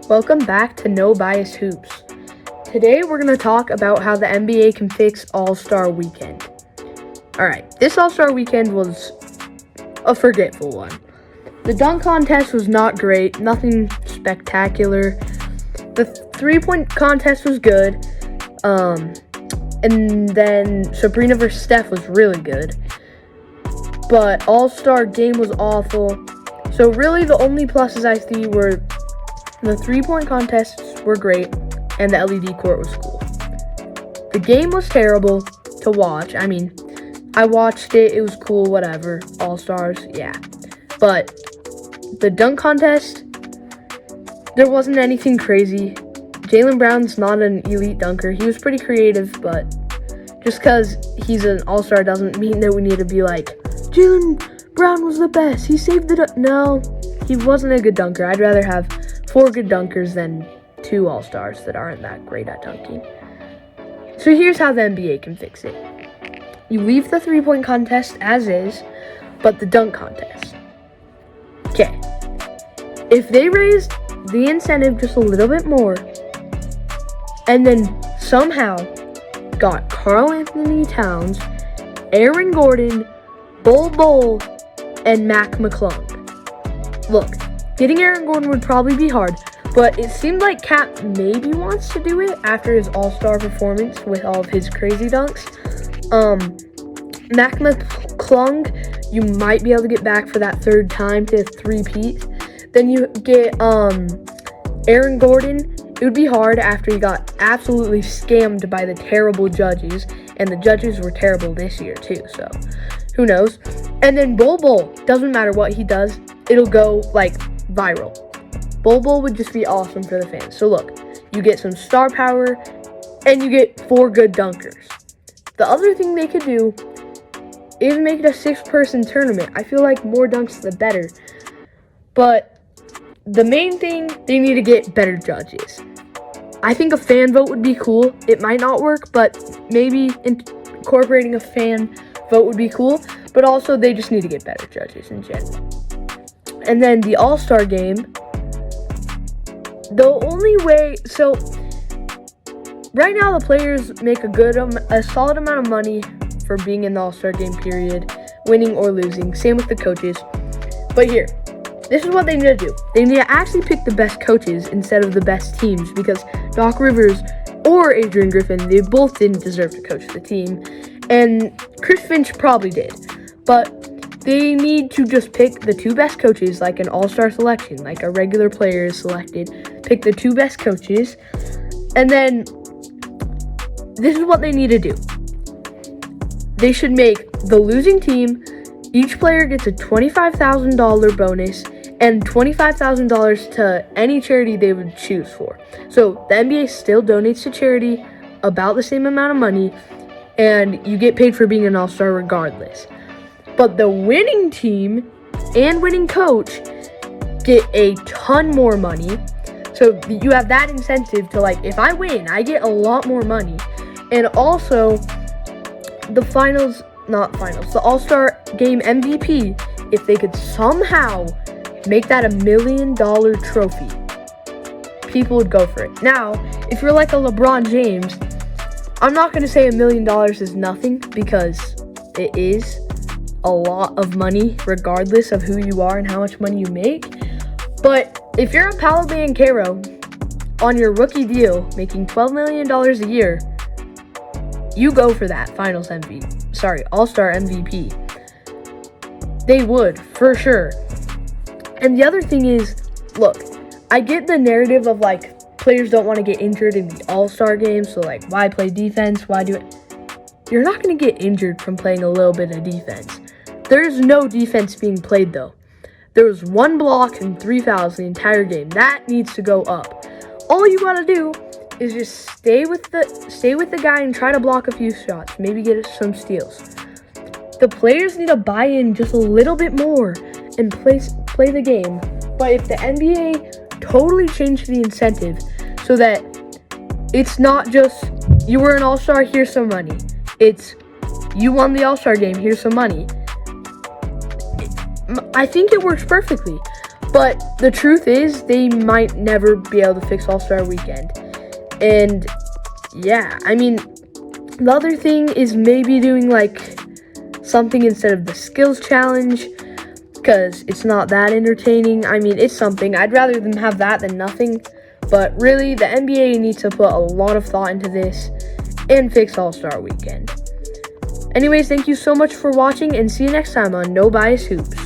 Welcome back to No Bias Hoops. Today we're going to talk about how the NBA can fix All-Star Weekend. Alright, this All-Star Weekend was a forgetful one. The dunk contest was not great, nothing spectacular. The three-point contest was good. And then Sabrina vs. Steph was really good. But All-Star Game was awful. So really the only pluses I see were the three-point contests were great, and the LED court was cool. The game was terrible to watch. I mean, I watched it. It was cool, whatever. All-Stars, yeah. But the dunk contest, there wasn't anything crazy. Jaylen Brown's not an elite dunker. He was pretty creative, but just because he's an all-star doesn't mean that we need to be like, Jaylen Brown was the best. He saved the No, he wasn't a good dunker. I'd rather have 4 good dunkers than 2 all-stars that aren't that great at dunking. So here's how the NBA can fix it. You leave the three-point contest as is, but the dunk contest. Okay. If they raised the incentive just a little bit more, and then somehow got Karl-Anthony Towns, Aaron Gordon, Bol, and Mac McClung. Look, getting Aaron Gordon would probably be hard, but it seemed like Cap maybe wants to do it after his all-star performance with all of his crazy dunks. Mac McClung, you might be able to get back for that third time to three-peat. Then you get Aaron Gordon. It would be hard after he got absolutely scammed by the terrible judges, and the judges were terrible this year too, so who knows. And then Bol, doesn't matter what he does, it'll go like viral. Bol would just be awesome for the fans. So look, you get some star power, and you get 4 good dunkers. The other thing they could do is make it a 6-person tournament. I feel like more dunks the better. But the main thing, they need to get better judges. I think a fan vote would be cool. It might not work, but maybe incorporating a fan vote would be cool. But also, they just need to get better judges in general. And then the All-Star Game. The only way, so right now the players make a solid amount of money for being in the All-Star Game period, winning or losing. Same with the coaches. But here, this is what they need to do. They need to actually pick the best coaches instead of the best teams, because Doc Rivers or Adrian Griffin, they both didn't deserve to coach the team. And Chris Finch probably did. But they need to just pick the 2 best coaches, like an all-star selection, like a regular player is selected. Pick the 2 best coaches. And then this is what they need to do. They should make the losing team, each player gets a $25,000 bonus and $25,000 to any charity they would choose for. So the NBA still donates to charity about the same amount of money, and you get paid for being an all-star regardless. But the winning team and winning coach get a ton more money. So you have that incentive to, like, if I win, I get a lot more money. And also, the the All-Star Game MVP, if they could somehow make that $1 million trophy, people would go for it. Now, if you're like a LeBron James, I'm not going to say $1 million is nothing, because it is a lot of money regardless of who you are and how much money you make. But if you're a Paolo Banchero on your rookie deal making $12 million a year, you go for that All-Star MVP. They would, for sure. And the other thing is, look, I get the narrative of, like, players don't want to get injured in the All-Star game, so, like, why play defense? Why do it? You're not going to get injured from playing a little bit of defense. There's no defense being played, though. There was 1 block and 3 fouls the entire game. That needs to go up. All you got to do is just stay with the guy and try to block a few shots. Maybe get some steals. The players need to buy in just a little bit more and play the game. But if the NBA totally changed the incentive so that it's not just, you were an all-star, here's some money. It's, you won the all-star game, here's some money. I think it works perfectly. But the truth is, they might never be able to fix All-Star Weekend. And yeah, I mean, the other thing is maybe doing like something instead of the skills challenge, because it's not that entertaining. I mean, it's something. I'd rather them have that than nothing. But really, the NBA needs to put a lot of thought into this and fix All-Star Weekend. Anyways, thank you so much for watching, and see you next time on No Bias Hoops.